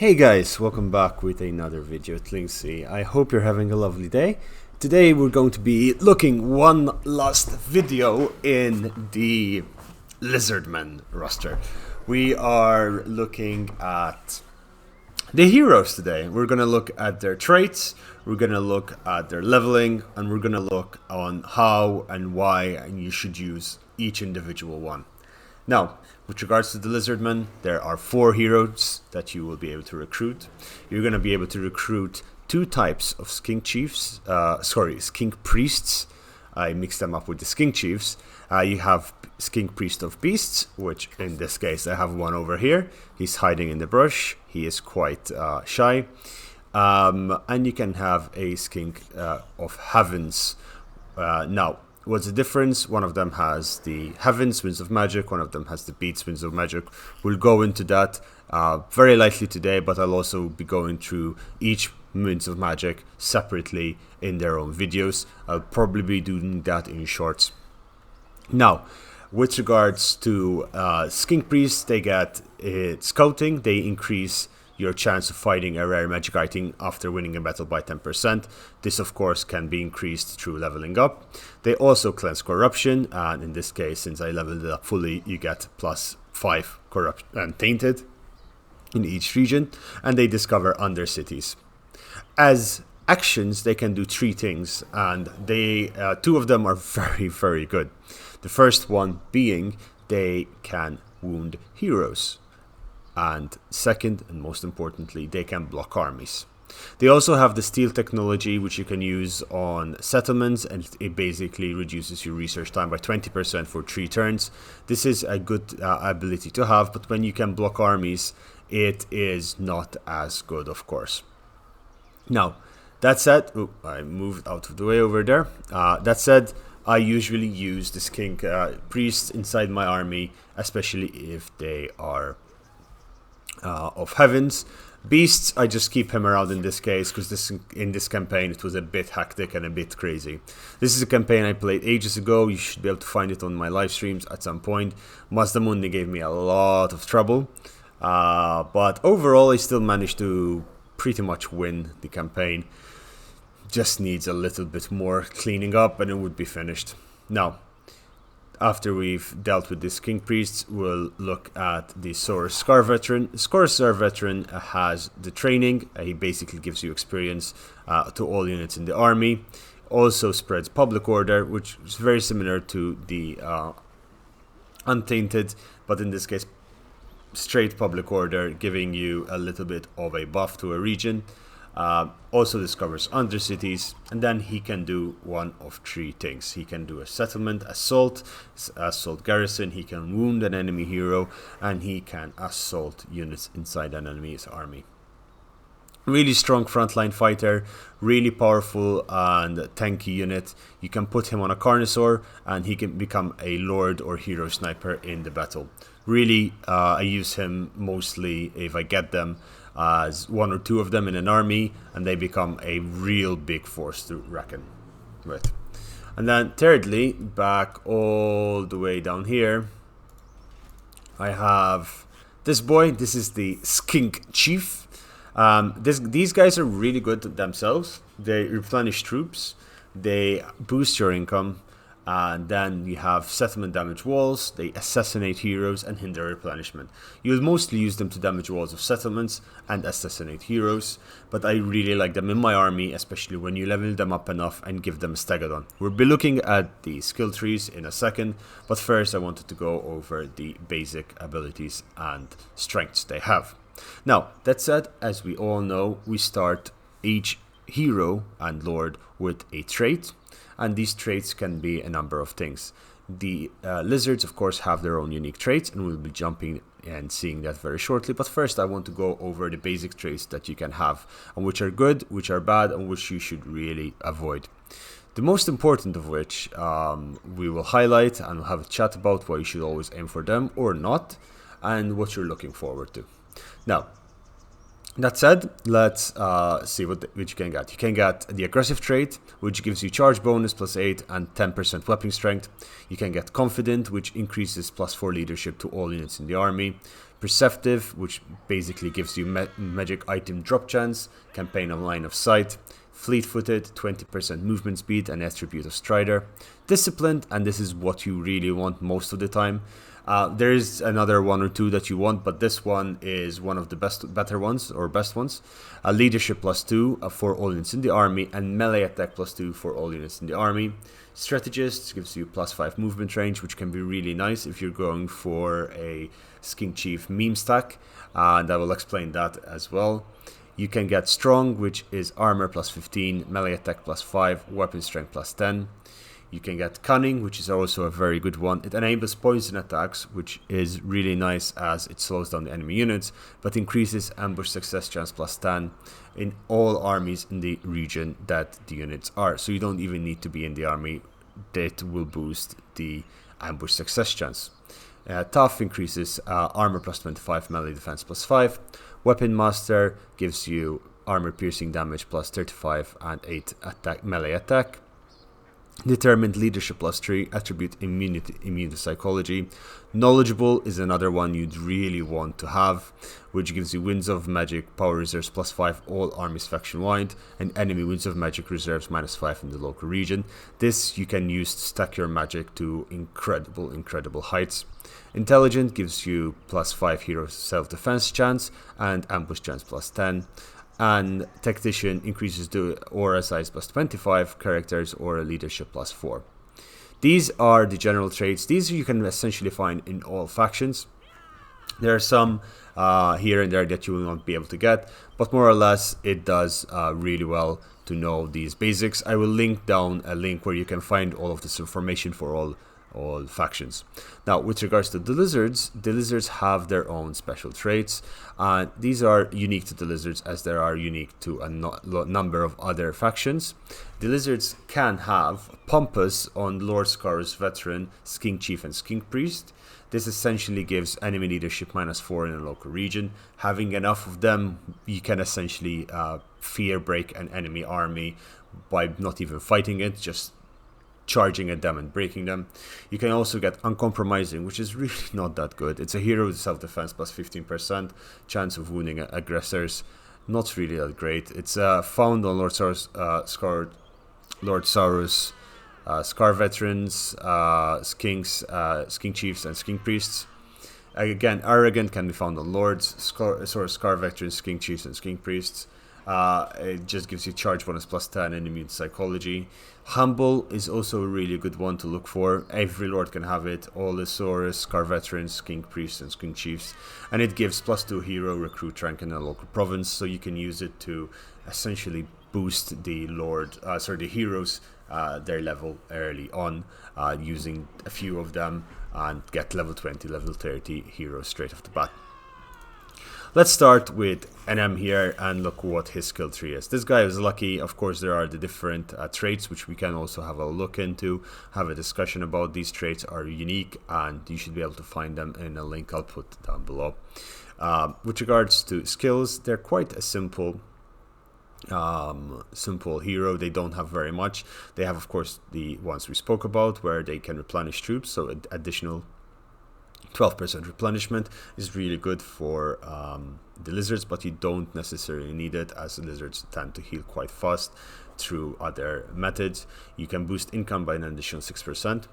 Hey guys, welcome back with another video at Linksy. I hope you're having a lovely day. Today we're going to be looking one last video in the Lizardmen roster. We are looking at the heroes today. We're going to look at their traits, we're going to look at their leveling, and we're going to look on how and why you should use each individual one. Now, with regards to the Lizardmen, there are 4 heroes that you will be able to recruit. You're going to be able to recruit 2 types of Skink Chiefs, Skink Priests. I mixed them up with the Skink Chiefs. You have Skink Priest of Beasts, which in this case I have one over here. He's hiding in the brush. He is quite shy. And you can have a Skink of Heavens. Now, what's the difference? One of them has the Heavens, Winds of Magic. One of them has the Beats, Winds of Magic. We'll go into that very lightly today, but I'll also be going through each Winds of Magic separately in their own videos. I'll probably be doing that in shorts. Now, with regards to Skink Priests, they get Scouting. They increase your chance of fighting a rare magic item after winning a battle by 10%. This of course can be increased through leveling up. They also cleanse corruption, and in this case, since I leveled it up fully, you get +5 corrupt and tainted in each region, and they discover undercities. As actions, they can do 3 things, and they 2 of them are very good. The first one being they can wound heroes. And second, and most importantly, they can block armies. They also have the steal technology, which you can use on settlements, and it basically reduces your research time by 20% for 3 turns. This is a good ability to have, but when you can block armies, it is not as good, of course. Now, that said, I moved out of the way over there. That said, I usually use the Skink Priests inside my army, especially if they are of Heavens. Beasts, I just keep him around in this case because in this campaign it was a bit hectic and a bit crazy. This is a campaign I played ages ago. You should be able to find it on my live streams at some point. Mazdamundi gave me a lot of trouble, but overall I still managed to pretty much win the campaign. Just needs a little bit more cleaning up and it would be finished. Now, after we've dealt with the Skink Priests, we'll look at the Source Scar Veteran. Scar Veteran has the training. He basically gives you experience to all units in the army. Also spreads public order, which is very similar to the Untainted, but in this case, straight public order, giving you a little bit of a buff to a region. Also discovers undercities, and then he can do one of 3 things. He can do a settlement assault garrison, he can wound an enemy hero, and he can assault units inside an enemy's army. Really strong frontline fighter, really powerful and tanky unit. You can put him on a Carnosaur and he can become a Lord or Hero Sniper in the battle. Really, I use him mostly if I get them as 1 or 2 of them in an army, and they become a real big force to reckon with. And then thirdly, back all the way down here, I have this boy. This is the Skink Chief. These guys are really good themselves. They replenish troops, they boost your income, and then you have settlement damage walls. They assassinate heroes and hinder replenishment. You'll mostly use them to damage walls of settlements and assassinate heroes, but I really like them in my army, especially when you level them up enough and give them Stegodon. We'll be looking at the skill trees in a second, but first I wanted to go over the basic abilities and strengths they have. Now, that said, as we all know, we start each hero and lord with a trait, and these traits can be a number of things. The lizards, of course, have their own unique traits, and we'll be jumping and seeing that very shortly. But first, I want to go over the basic traits that you can have, and which are good, which are bad, and which you should really avoid. The most important of which we will highlight and we'll have a chat about why you should always aim for them or not, and what you're looking forward to. Now, That said, let's see what you can get. You can get the aggressive trait, which gives you charge bonus +8 and 10% weapon strength. You can get confident, which increases +4 leadership to all units in the army. Perceptive, which basically gives you magic item drop chance, campaign of line of sight. Fleet-footed, 20% movement speed and attribute of Strider. Disciplined, and this is what you really want most of the time. There is another one or two that you want, but this one is one of the better ones, or best ones. Leadership +2 for all units in the army, and melee attack +2 for all units in the army. Strategist gives you +5 movement range, which can be really nice if you're going for a Skink Chief meme stack, and I will explain that as well. You can get strong, which is armor +15, melee attack +5, weapon strength +10. You can get cunning, which is also a very good one. It enables poison attacks, which is really nice as it slows down the enemy units, but increases ambush success chance +10 in all armies in the region that the units are. So you don't even need to be in the army. That will boost the ambush success chance. Tough increases armor +25, melee defense +5. Weapon master gives you armor piercing damage +35 and 8 melee attack. Determined leadership +3, attribute immune to psychology. Knowledgeable is another one you'd really want to have, which gives you winds of magic power reserves +5 all armies faction wide, and enemy winds of magic reserves -5 in the local region. This you can use to stack your magic to incredible heights. Intelligent gives you +5 hero self-defense chance and ambush chance +10. And Tactician increases the aura size +25, characters aura leadership +4. These are the general traits. These you can essentially find in all factions. There are some here and there that you will not be able to get, but more or less it does really well to know these basics. I will link down a link where you can find all of this information for all factions. Now, with regards to the lizards have their own special traits, and these are unique to the lizards as they are unique to a number of other factions. The lizards can have Pompous on Lord Scar's veteran, Skink Chief and Skink Priest. This essentially gives enemy leadership -4 in a local region. Having enough of them, you can essentially fear break an enemy army by not even fighting it, just charging at them and breaking them. You can also get Uncompromising, which is really not that good. It's a hero with self-defense +15%, chance of wounding aggressors. Not really that great. It's found on Lord Saurus, Scar Veterans, Skink Chiefs, and Skink Priests. Again, Arrogant can be found on Lords, Scar Veterans, Skink Chiefs, and Skink Priests. It just gives you charge bonus +10 and immune to psychology. Humble is also a really good one to look for. Every lord can have it. All the Saurus, Scar Veterans, Skink Priests, and Skink Chiefs. And it gives +2 hero recruit rank in a local province, so you can use it to essentially boost the heroes their level early on, using a few of them, and get level 20, level 30 heroes straight off the bat. Let's start with NM here and look what his skill tree is. This guy is lucky. Of course, there are the different traits, which we can also have a look into, have a discussion about. These traits are unique, and you should be able to find them in a link I'll put down below. With regards to skills, they're quite a simple hero. They don't have very much. They have, of course, the ones we spoke about, where they can replenish troops, so additional 12% replenishment is really good for the lizards, but you don't necessarily need it, as the lizards tend to heal quite fast through other methods. You can boost income by an additional 6%.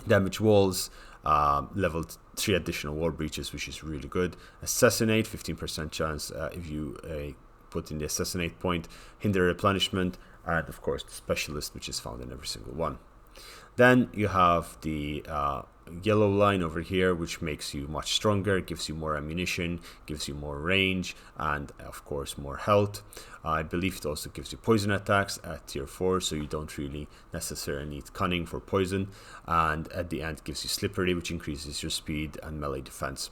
Damage walls, level 3 additional wall breaches, which is really good. Assassinate, 15% chance if you put in the assassinate point. Hinder replenishment, and of course the specialist, which is found in every single one. Then you have the yellow line over here, which makes you much stronger, gives you more ammunition, gives you more range, and of course more health. I believe it also gives you poison attacks at tier 4, so you don't really necessarily need cunning for poison. And at the end gives you slippery, which increases your speed and melee defense.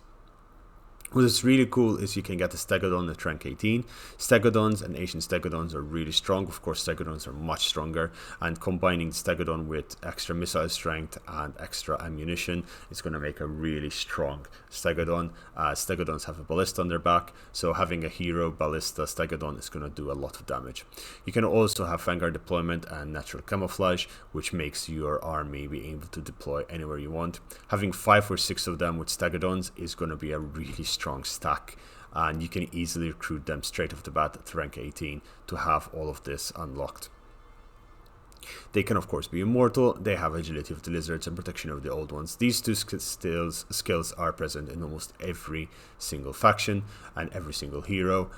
What is really cool is you can get a Stegodon at rank 18. Stegodons and ancient Stegodons are really strong. Of course, Stegodons are much stronger, and combining Stegodon with extra missile strength and extra ammunition is going to make a really strong Stegodon. Stegodons have a ballista on their back, so having a hero ballista Stegodon is going to do a lot of damage. You can also have Vanguard deployment and natural camouflage, which makes your army be able to deploy anywhere you want. Having 5 or 6 of them with Stegodons is going to be a really strong stack, and you can easily recruit them straight off the bat at rank 18 to have all of this unlocked. They can of course be immortal. They have agility of the lizards and protection of the old ones. These two skills are present in almost every single faction and every single hero.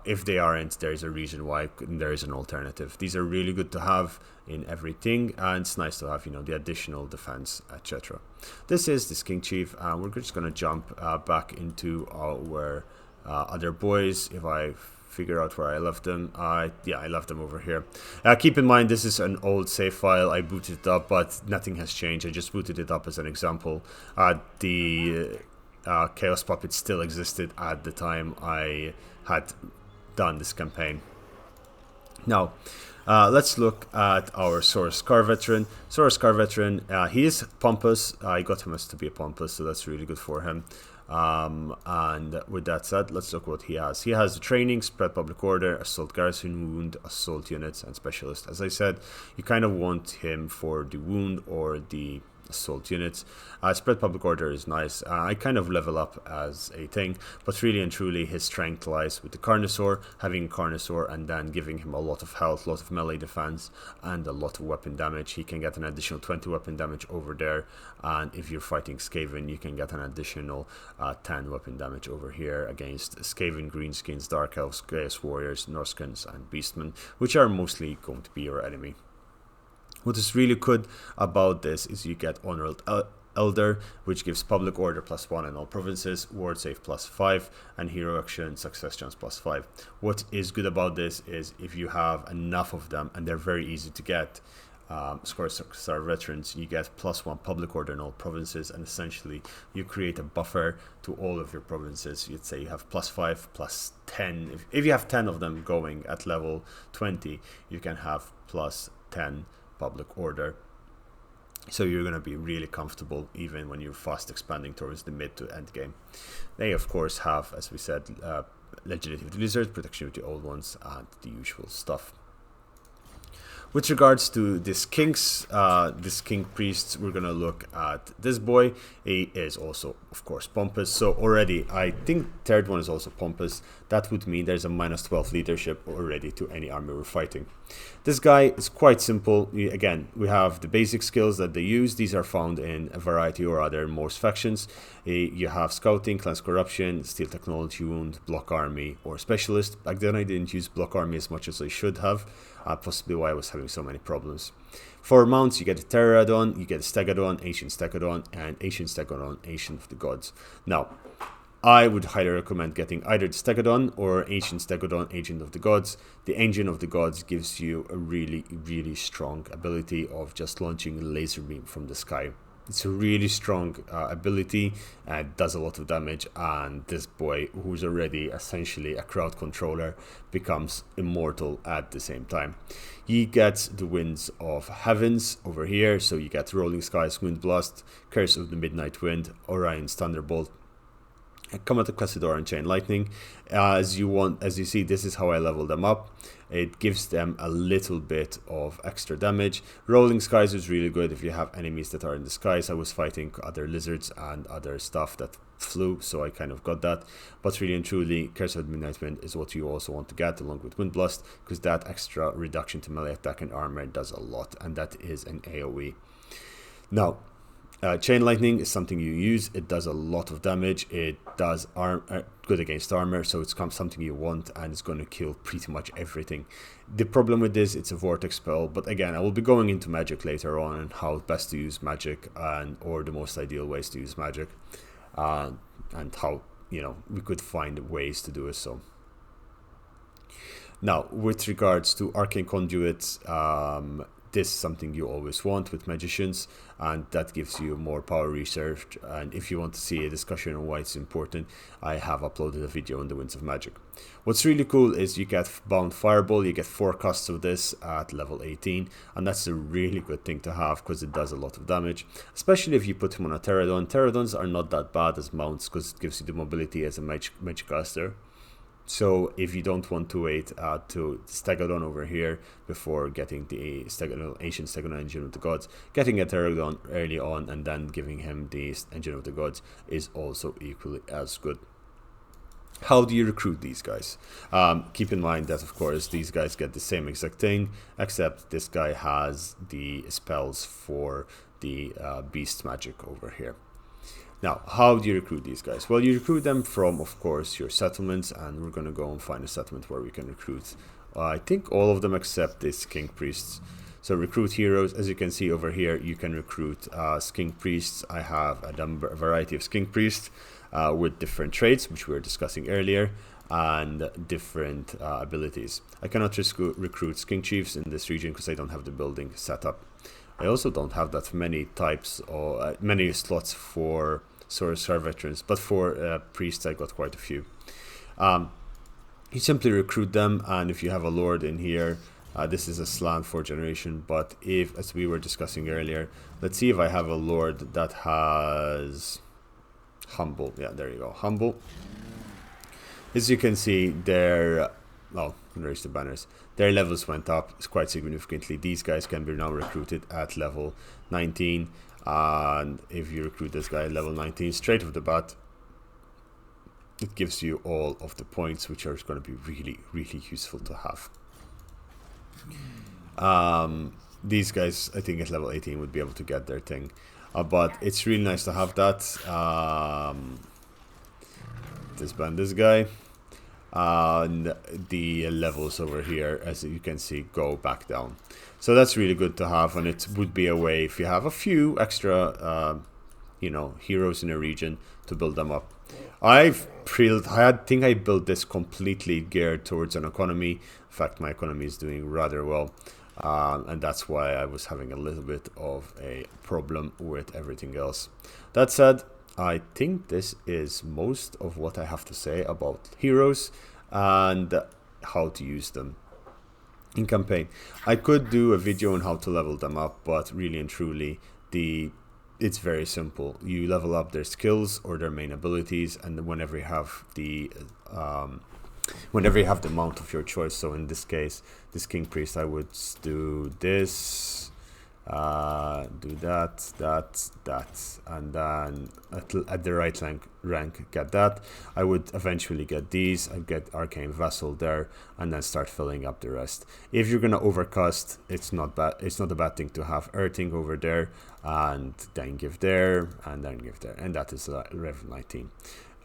If they aren't, there's a reason why. There is an alternative. These are really good to have in everything, and it's nice to have, you know, the additional defense, etc. This is the Skink Chief, and we're just going to jump back into our other boys. If I figure out where I left them. Yeah, I left them over here. Keep in mind, this is an old save file. I booted it up, but nothing has changed. I just booted it up as an example. The Chaos Puppet still existed at the time I had done this campaign. Now, let's look at our Saurus Scar Veteran. Saurus Scar Veteran, he is pompous. I got him as to be a pompous, so that's really good for him. And with that said, let's look what he has. He has the training, spread public order, assault garrison, wound, assault units, and specialist. As I said, you kind of want him for the wound or the assault units. Spread public order is nice. I kind of level up as a thing, but really and truly his strength lies with the Carnosaur, having Carnosaur and then giving him a lot of health, a lot of melee defense, and a lot of weapon damage. He can get an additional 20 weapon damage over there, and if you're fighting Skaven, you can get an additional 10 weapon damage over here against Skaven, Greenskins, Dark Elves, Chaos Warriors, Norskins, and Beastmen, which are mostly going to be your enemy. What is really good about this is you get Honored Elder, which gives public order +1 in all provinces, ward save +5, and hero action success chance +5. What is good about this is if you have enough of them, and they're very easy to get, Star Veterans, you get +1 public order in all provinces, and essentially you create a buffer to all of your provinces. You'd say you have +5, +10. If you have 10 of them going at level 20, you can have +10 public order, so you're going to be really comfortable even when you're fast expanding towards the mid to end game. They of course have, as we said, agility of the lizard, protection of the old ones, and the usual stuff. With regards to the Skinks, the Skink Priests, we're going to look at this boy. He is also, of course, pompous. So already, I think third one is also pompous. That would mean there's a -12 leadership already to any army we're fighting. This guy is quite simple. Again, we have the basic skills that they use. These are found in a variety or other most factions. You have Scouting, Clans Corruption, Steel Technology, Wound, Block Army, or Specialist. Back then I didn't use Block Army as much as I should have. Possibly why I was having so many problems. For mounts, you get a Pterodon, you get a Stegodon, Ancient Stegodon, and Ancient Stegodon, Ancient of the Gods. Now, I would highly recommend getting either the Stegodon or Ancient Stegodon, Agent of the Gods. The Agent of the Gods gives you a really, really strong ability of just launching a laser beam from the sky. It's a really strong ability, does a lot of damage, and this boy, who's already essentially a crowd controller, becomes immortal at the same time. He gets the Winds of Heavens over here, so you get Rolling Skies, Wind Blast, Curse of the Midnight Wind, Orion's Thunderbolt, Comet of Classidor, and Chain Lightning. As you see, this is how I level them up. It gives them a little bit of extra damage. Rolling Skies is really good if you have enemies that are in the skies. I was fighting other lizards and other stuff that flew, so I kind of got that. But really and truly, Curse of the Midnight Wind is what you also want to get along with Wind Blast, because that extra reduction to melee attack and armor does a lot, and that is an AoE. Now, Chain Lightning is something you use. It does a lot of damage. It does good against armor, so it's something you want, and it's going to kill pretty much everything. The problem with this, it's a vortex spell, but again, I will be going into magic later on and how best to use magic, or the most ideal ways to use magic, and how, you know, we could find ways to do it. So now, with regards to Arcane Conduits, this is something you always want with magicians, and that gives you more power research. And if you want to see a discussion on why it's important, I have uploaded a video on the Winds of Magic. What's really cool is you get Bound Fireball, you get 4 costs of this at level 18, and that's a really good thing to have because it does a lot of damage, especially if you put him on a Pterodon. Pterodons are not that bad as mounts because it gives you the mobility as a Magicaster. So if you don't want to wait to Stegodon over here before getting the Ancient Stegodon Engine of the Gods, getting a Pterodon early on and then giving him the Engine of the Gods is also equally as good. How do you recruit these guys? Keep in mind that, of course, these guys get the same exact thing, except this guy has the spells for the beast magic over here. Now, how do you recruit these guys? Well, you recruit them from, of course, your settlements, and we're going to go and find a settlement where we can recruit, I think, all of them except the Skink Priests. So recruit heroes. As you can see over here, you can recruit Skink Priests. I have a variety of Skink Priests with different traits, which we were discussing earlier, and different abilities. I cannot recruit Skink Chiefs in this region because I don't have the building set up. I also don't have that many types or many slots for Sorcerer veterans, but for priests I got quite a few. You simply recruit them, and if you have a lord in here, this is a slant for generation, but if, as we were discussing earlier, let's see if I have a lord that has humble. Yeah, there you go, humble. As you can see, their raise the banners. Their levels went up quite significantly. These guys can be now recruited at level 19, and if you recruit this guy at level 19 straight off the bat, it gives you all of the points, which are going to be really, really useful to have. These guys, I think at level 18 would be able to get their thing, but it's really nice to have that. Disband this guy. And the levels over here, as you can see, go back down. So that's really good to have, and it would be a way, if you have a few extra heroes in a region, to build them up. I think I built this completely geared towards an economy. In fact, my economy is doing rather well, and that's why I was having a little bit of a problem with everything else. That said, I think this is most of what I have to say about heroes and how to use them in campaign. I could do a video on how to level them up, but really and truly, it's very simple. You level up their skills or their main abilities, and whenever you have the mount of your choice. So in this case, this King Priest, I would do this. Do that, and then at the right rank get that. I would eventually get these. I get Arcane Vessel there, and then start filling up the rest. If you're gonna overcast, it's not bad. It's not a bad thing to have Earthing over there, and then give there, and then give there, and that is level 19.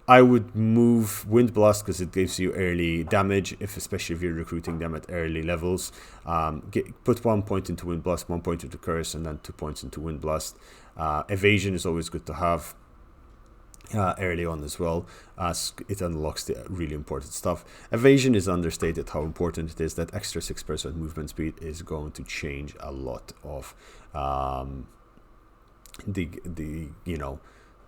I would move Wind Blast because it gives you early damage, especially if you're recruiting them at early levels. Put 1 point into Wind Blast, 1 point into Curse, and then 2 points into Wind Blast. Evasion is always good to have early on as well, as it unlocks the really important stuff. Evasion is understated how important it is. That extra 6% movement speed is going to change a lot of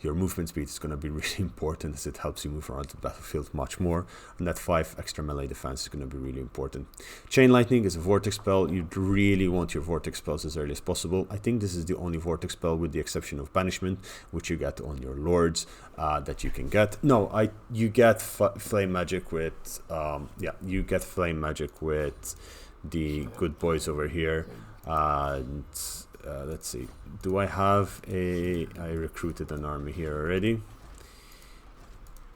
your movement speed is going to be really important, as it helps you move around the battlefield much more, and that 5 extra melee defense is going to be really important. Chain Lightning is a vortex spell. You really want your vortex spells as early as possible. I think this is the only vortex spell, with the exception of Banishment, which you get on your lords, that you can get. No, you get flame magic with you get flame magic with the good boys over here, and let's see, do I have I recruited an army here already.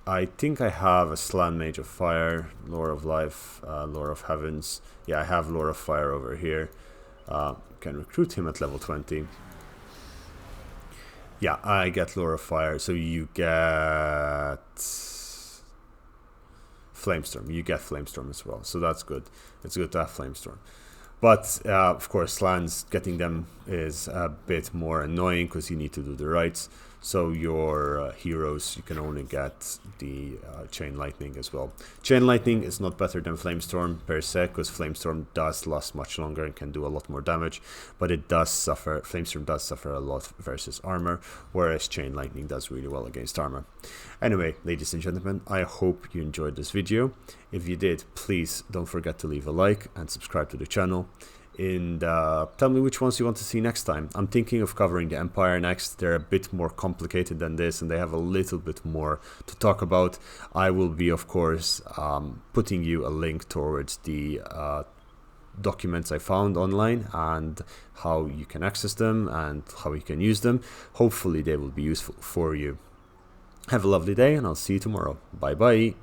I think I have a Slan Mage of Fire, Lore of Life, Lore of Heavens. Yeah, I have Lore of Fire over here. Can recruit him at level 20. Yeah, I get Lore of Fire, so you get Flamestorm. You get Flamestorm as well, so that's good. It's good to have Flamestorm. But, of course, Slans, getting them is a bit more annoying because you need to do the rights. So your heroes, you can only get the Chain Lightning as well. Chain Lightning is not better than Flamestorm per se, because Flamestorm does last much longer and can do a lot more damage, but it does suffer, Flamestorm does suffer a lot versus armor, whereas Chain Lightning does really well against armor. Anyway, ladies and gentlemen, I hope you enjoyed this video. If you did, please don't forget to leave a like and subscribe to the channel. And tell me which ones you want to see next time. I'm thinking of covering the Empire next. They're a bit more complicated than this, and they have a little bit more to talk about. I will be, of course, putting you a link towards the documents I found online and how you can access them and how you can use them. Hopefully they will be useful for you. Have a lovely day, and I'll see you tomorrow. Bye bye.